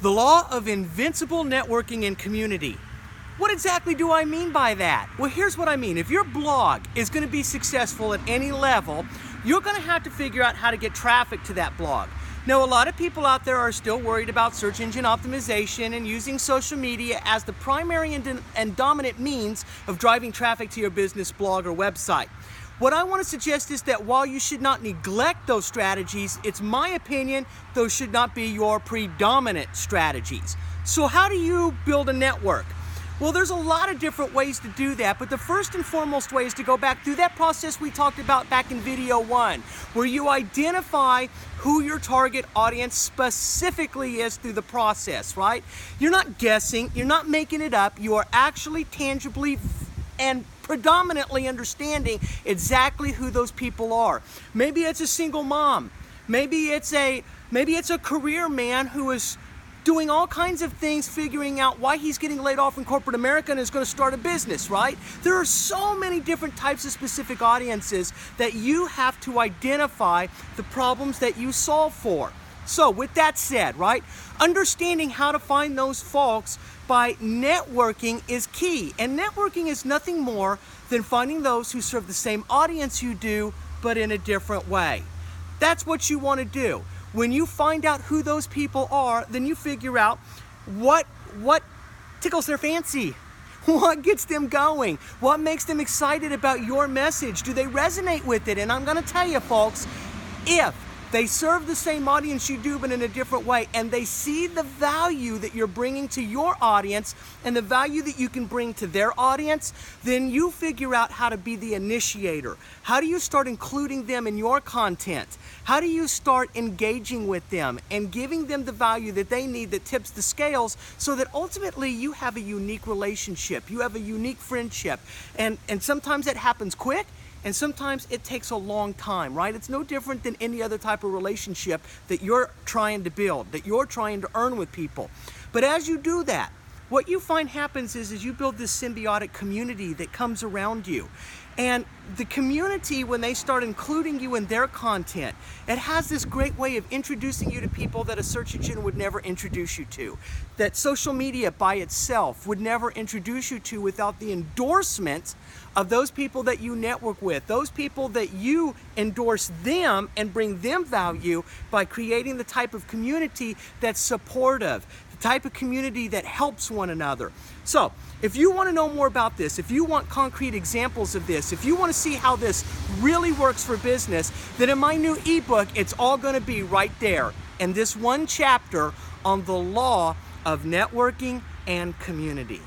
The law of invincible networking and community. What exactly do I mean by that? Well, here's what I mean. If your blog is going to be successful at any level, you're going to have to figure out how to get traffic to that blog. Now, a lot of people out there are still worried about search engine optimization and using social media as the primary and dominant means of driving traffic to your business blog or website. What I want to suggest is that while you should not neglect those strategies, it's my opinion those should not be your predominant strategies. So how do you build a network? Well, there's a lot of different ways to do that, but the first and foremost way is to go back through that process we talked about back in video 1, where you identify who your target audience specifically is through the process, right? You're not guessing, you're not making it up, you are actually tangibly and predominantly understanding exactly who those people are. Maybe it's a single mom, maybe it's a career man who is doing all kinds of things, figuring out why he's getting laid off in corporate America and is going to start a business, right? There are so many different types of specific audiences that you have to identify the problems that you solve for. So with that said, right, understanding how to find those folks by networking is key. And networking is nothing more than finding those who serve the same audience you do, but in a different way. That's what you want to do. When you find out who those people are, then you figure out what tickles their fancy. What gets them going? What makes them excited about your message? Do they resonate with it? And I'm going to tell you, folks, if they serve the same audience you do, but in a different way, and they see the value that you're bringing to your audience and the value that you can bring to their audience, then you figure out how to be the initiator. How do you start including them in your content? How do you start engaging with them and giving them the value that they need that tips the scales so that ultimately you have a unique relationship, you have a unique friendship, and sometimes it happens quick, and sometimes it takes a long time, right? It's no different than any other type of relationship that you're trying to build, that you're trying to earn with people. But as you do that, what you find happens is you build this symbiotic community that comes around you. And the community, when they start including you in their content, it has this great way of introducing you to people that a search engine would never introduce you to, that social media by itself would never introduce you to without the endorsement of those people that you network with, those people that you endorse them and bring them value by creating the type of community that's supportive, the type of community that helps one another. So, if you want to know more about this, if you want concrete examples of this, if you want to see how this really works for business, then in my new ebook, it's all going to be right there in this one chapter on the law of networking and community.